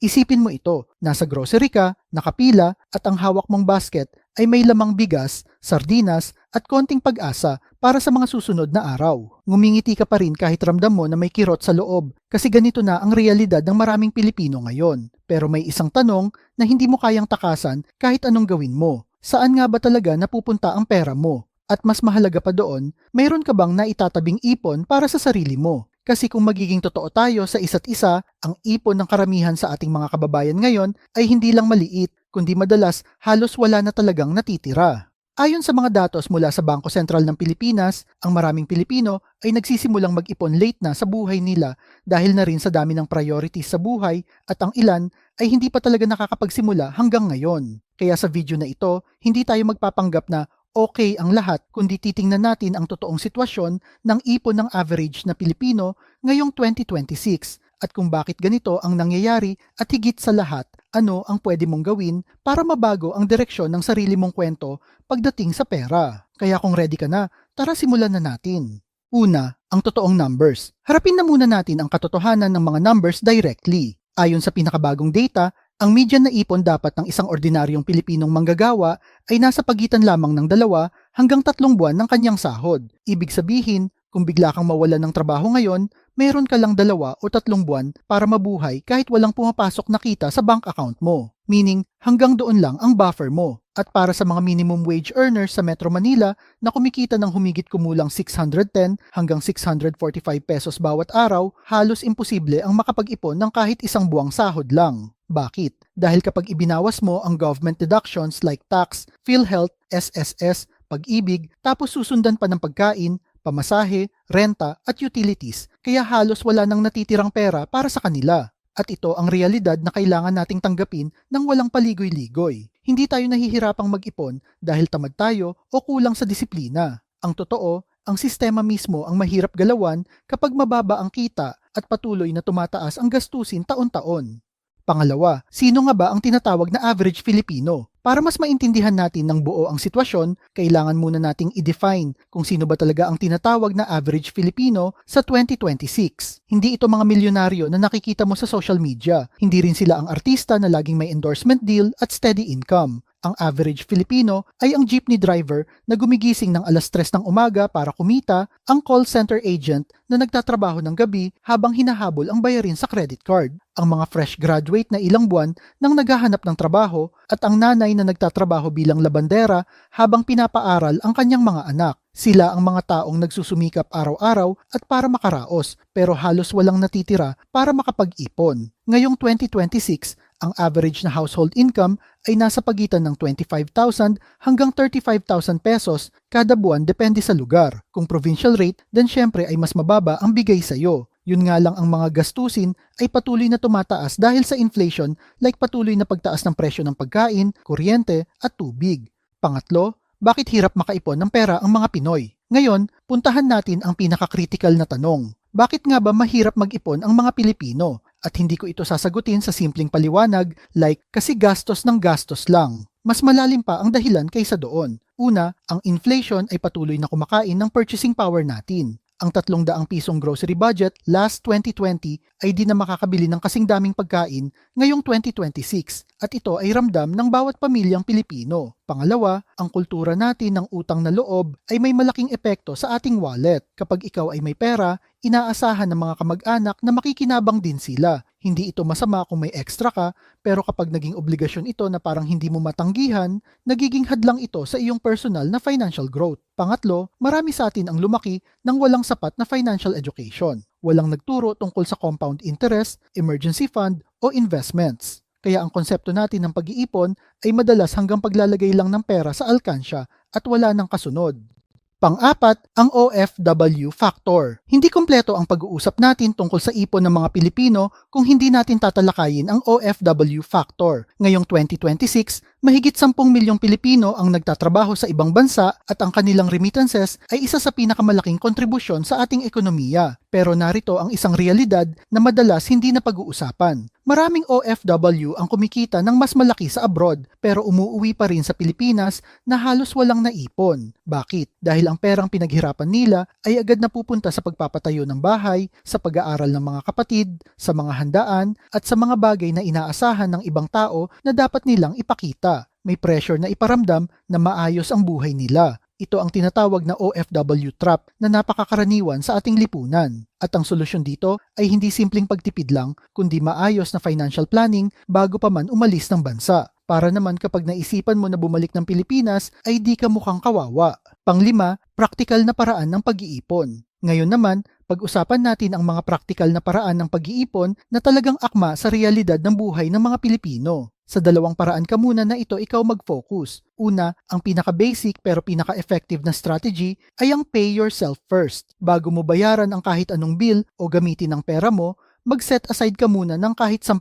Isipin mo ito, nasa grocery ka, nakapila, at ang hawak mong basket ay may lamang bigas, sardinas, at konting pag-asa para sa mga susunod na araw. Ngumingiti ka pa rin kahit ramdam mo na may kirot sa loob kasi ganito na ang realidad ng maraming Pilipino ngayon. Pero may isang tanong na hindi mo kayang takasan kahit anong gawin mo. Saan nga ba talaga napupunta ang pera mo? At mas mahalaga pa doon, mayroon ka bang naitatabing ipon para sa sarili mo? Kasi kung magiging totoo tayo sa isa't isa, ang ipon ng karamihan sa ating mga kababayan ngayon ay hindi lang maliit, kundi madalas halos wala na talagang natitira. Ayon sa mga datos mula sa Bangko Sentral ng Pilipinas, ang maraming Pilipino ay nagsisimulang mag-ipon late na sa buhay nila dahil na rin sa dami ng priorities sa buhay at ang ilan ay hindi pa talaga nakakapagsimula hanggang ngayon. Kaya sa video na ito, hindi tayo magpapanggap na okay ang lahat kundi titingnan natin ang totoong sitwasyon ng ipon ng average na Pilipino ngayong 2026 at kung bakit ganito ang nangyayari at higit sa lahat, ano ang pwede mong gawin para mabago ang direksyon ng sarili mong kwento pagdating sa pera. Kaya kung ready ka na, tara simulan na natin. Una, ang totoong numbers. Harapin na muna natin ang katotohanan ng mga numbers directly. Ayon sa pinakabagong data, ang median na ipon dapat ng isang ordinaryong Pilipinong manggagawa ay nasa pagitan lamang ng 2 hanggang 3 buwan ng kanyang sahod. Ibig sabihin, kung bigla kang mawalan ng trabaho ngayon, meron ka lang 2 o 3 buwan para mabuhay kahit walang pumapasok na kita sa bank account mo. Meaning, hanggang doon lang ang buffer mo. At para sa mga minimum wage earners sa Metro Manila na kumikita ng humigit kumulang 610 hanggang 645 pesos bawat araw, halos imposible ang makapag-ipon ng kahit isang buwang sahod lang. Bakit? Dahil kapag ibinawas mo ang government deductions like tax, PhilHealth, SSS, pag-ibig, tapos susundan pa ng pagkain, pamasahe, renta at utilities, kaya halos wala nang natitirang pera para sa kanila. At ito ang realidad na kailangan nating tanggapin ng walang paligoy-ligoy. Hindi tayo nahihirapang mag-ipon dahil tamad tayo o kulang sa disiplina. Ang totoo, ang sistema mismo ang mahirap galawan kapag mababa ang kita at patuloy na tumataas ang gastusin taon-taon. Pangalawa, sino nga ba ang tinatawag na average Filipino? Para mas maintindihan natin ng buo ang sitwasyon, kailangan muna nating i-define kung sino ba talaga ang tinatawag na average Filipino sa 2026. Hindi ito mga milyonaryo na nakikita mo sa social media. Hindi rin sila ang artista na laging may endorsement deal at steady income. Ang average Filipino ay ang jeepney driver na gumigising ng alas 3 ng umaga para kumita, ang call center agent na nagtatrabaho ng gabi habang hinahabol ang bayarin sa credit card, ang mga fresh graduate na ilang buwan nang naghahanap ng trabaho at ang nanay na nagtatrabaho bilang labandera habang pinapaaral ang kanyang mga anak. Sila ang mga taong nagsusumikap araw-araw at para makaraos pero halos walang natitira para makapag-ipon. Ngayong 2026, ang average na household income ay nasa pagitan ng 25,000 hanggang 35,000 pesos kada buwan depende sa lugar. Kung provincial rate, then syempre ay mas mababa ang bigay sa iyo. Yun nga lang ang mga gastusin ay patuloy na tumataas dahil sa inflation like patuloy na pagtaas ng presyo ng pagkain, kuryente at tubig. Pangatlo, bakit hirap makaipon ng pera ang mga Pinoy? Ngayon, puntahan natin ang pinaka-critical na tanong. Bakit nga ba mahirap mag-ipon ang mga Pilipino? At hindi ko ito sasagutin sa simpleng paliwanag like kasi gastos ng gastos lang. Mas malalim pa ang dahilan kaysa doon. Una, ang inflation ay patuloy na kumakain ng purchasing power natin. Ang 300 pisong grocery budget last 2020 ay di na makakabili ng kasing daming pagkain ngayong 2026 at ito ay ramdam ng bawat pamilyang Pilipino. Pangalawa, ang kultura natin ng utang na loob ay may malaking epekto sa ating wallet. Kapag ikaw ay may pera, inaasahan ng mga kamag-anak na makikinabang din sila. Hindi ito masama kung may extra ka, pero kapag naging obligasyon ito na parang hindi mo matanggihan, nagiging hadlang ito sa iyong personal na financial growth. Pangatlo, marami sa atin ang lumaki ng walang sapat na financial education. Walang nagturo tungkol sa compound interest, emergency fund, o investments. Kaya ang konsepto natin ng pag-iipon ay madalas hanggang paglalagay lang ng pera sa alkansya at wala ng kasunod. Pang-apat, ang OFW factor. Hindi kompleto ang pag-uusap natin tungkol sa ipon ng mga Pilipino kung hindi natin tatalakayin ang OFW factor. Ngayong 2026, Mahigit 10 milyong Pilipino ang nagtatrabaho sa ibang bansa at ang kanilang remittances ay isa sa pinakamalaking kontribusyon sa ating ekonomiya. Pero narito ang isang realidad na madalas hindi na pag-uusapan. Maraming OFW ang kumikita ng mas malaki sa abroad pero umuuwi pa rin sa Pilipinas na halos walang naipon. Bakit? Dahil ang perang pinaghirapan nila ay agad napupunta sa pagpapatayo ng bahay, sa pag-aaral ng mga kapatid, sa mga handaan at sa mga bagay na inaasahan ng ibang tao na dapat nilang ipakita. May pressure na iparamdam na maayos ang buhay nila. Ito ang tinatawag na OFW trap na napakakaraniwan sa ating lipunan. At ang solusyon dito ay hindi simpleng pagtipid lang, kundi maayos na financial planning bago pa man umalis ng bansa. Para naman kapag naisipan mo na bumalik ng Pilipinas ay di ka mukhang kawawa. Panglima, praktikal na paraan ng pag-iipon. Ngayon naman, pag-usapan natin ang mga praktikal na paraan ng pag-iipon na talagang akma sa realidad ng buhay ng mga Pilipino. Sa dalawang paraan ka muna na ito ikaw mag-focus. Una, ang pinaka-basic pero pinaka-effective na strategy ay ang pay yourself first. Bago mo bayaran ang kahit anong bill o gamitin ang pera mo, mag-set aside ka muna ng kahit 10%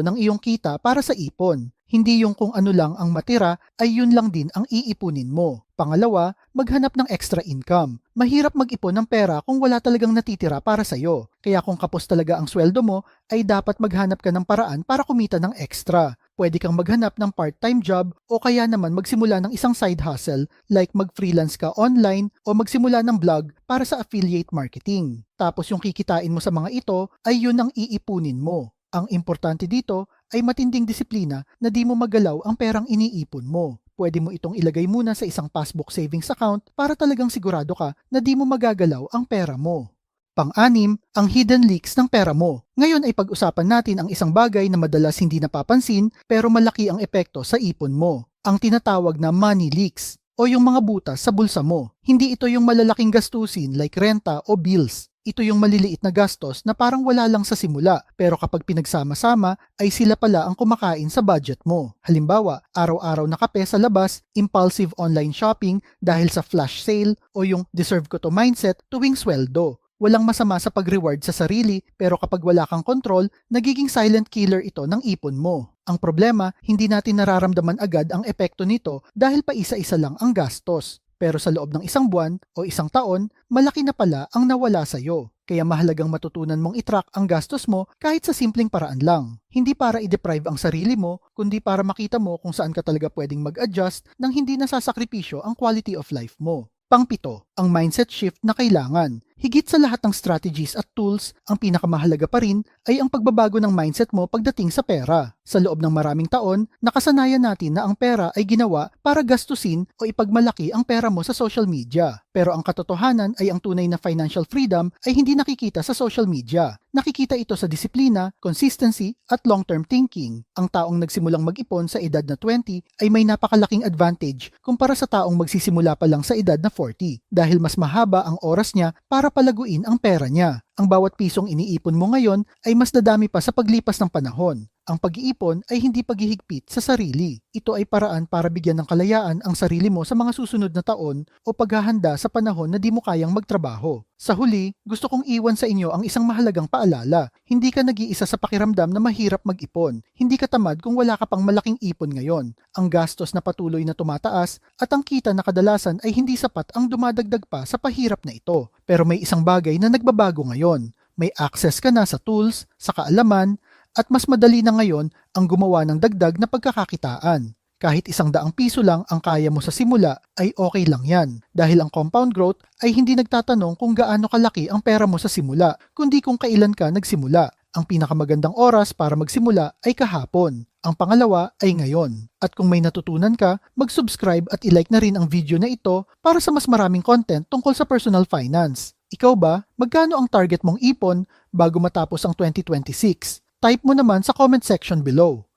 ng iyong kita para sa ipon. Hindi yung kung ano lang ang matira ay yun lang din ang iipunin mo. Pangalawa, maghanap ng extra income. Mahirap mag-ipon ng pera kung wala talagang natitira para sa'yo. Kaya kung kapos talaga ang sweldo mo, ay dapat maghanap ka ng paraan para kumita ng extra. Pwede kang maghanap ng part-time job o kaya naman magsimula ng isang side hustle like mag-freelance ka online o magsimula ng blog para sa affiliate marketing. Tapos yung kikitain mo sa mga ito ay yun ang iipunin mo. Ang importante dito ay matinding disiplina na di mo magalaw ang perang iniipon mo. Pwede mo itong ilagay muna sa isang passbook savings account para talagang sigurado ka na di mo magagalaw ang pera mo. Pang-anim, ang hidden leaks ng pera mo. Ngayon ay pag-usapan natin ang isang bagay na madalas hindi napapansin pero malaki ang epekto sa ipon mo. Ang tinatawag na money leaks o yung mga butas sa bulsa mo. Hindi ito yung malalaking gastusin like renta o bills. Ito yung maliliit na gastos na parang wala lang sa simula pero kapag pinagsama-sama ay sila pala ang kumakain sa budget mo. Halimbawa, araw-araw na kape sa labas, impulsive online shopping dahil sa flash sale o yung deserve ko to mindset tuwing sweldo. Walang masama sa pag-reward sa sarili pero kapag wala kang control, nagiging silent killer ito ng ipon mo. Ang problema, hindi natin nararamdaman agad ang epekto nito dahil pa isa-isa lang ang gastos. Pero sa loob ng isang buwan o isang taon, malaki na pala ang nawala sa'yo. Kaya mahalagang matutunan mong itrack ang gastos mo kahit sa simpleng paraan lang. Hindi para i-deprive ang sarili mo, kundi para makita mo kung saan ka talaga pwedeng mag-adjust nang hindi nasasakripisyo ang quality of life mo. Pangpito, ang mindset shift na kailangan. Higit sa lahat ng strategies at tools, ang pinakamahalaga pa rin ay ang pagbabago ng mindset mo pagdating sa pera. Sa loob ng maraming taon, nakasanayan natin na ang pera ay ginawa para gastusin o ipagmalaki ang pera mo sa social media. Pero ang katotohanan ay ang tunay na financial freedom ay hindi nakikita sa social media. Nakikita ito sa disiplina, consistency at long-term thinking. Ang taong nagsimulang mag-ipon sa edad na 20 ay may napakalaking advantage kumpara sa taong magsisimula pa lang sa edad na 40 dahil mas mahaba ang oras niya para palaguin ang pera niya. Ang bawat pisong iniipon mo ngayon ay mas dadami pa sa paglipas ng panahon. Ang pag-iipon ay hindi paghihigpit sa sarili. Ito ay paraan para bigyan ng kalayaan ang sarili mo sa mga susunod na taon o paghahanda sa panahon na di mo kayang magtrabaho. Sa huli, gusto kong iwan sa inyo ang isang mahalagang paalala. Hindi ka nag-iisa sa pakiramdam na mahirap mag-ipon. Hindi ka tamad kung wala ka pang malaking ipon ngayon. Ang gastos na patuloy na tumataas at ang kita na kadalasan ay hindi sapat ang dumadagdag pa sa pahirap na ito. Pero may isang bagay na nagbabago ngayon. May access ka na sa tools, sa kaalaman, at mas madali na ngayon ang gumawa ng dagdag na pagkakakitaan. Kahit 100 piso lang ang kaya mo sa simula ay okay lang yan dahil ang compound growth ay hindi nagtatanong kung gaano kalaki ang pera mo sa simula kundi kung kailan ka nagsimula. Ang pinakamagandang oras para magsimula ay kahapon. Ang pangalawa ay ngayon. At kung may natutunan ka, mag-subscribe at i-like na rin ang video na ito para sa mas maraming content tungkol sa personal finance. Ikaw ba, magkano ang target mong ipon bago matapos ang 2026? Type mo naman sa comment section below.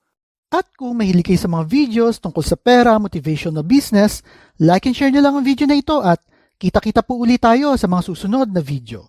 At kung mahilig kayo sa mga videos tungkol sa pera, motivational business, like and share nyo lang ang video na ito at kita-kita po ulit tayo sa mga susunod na video.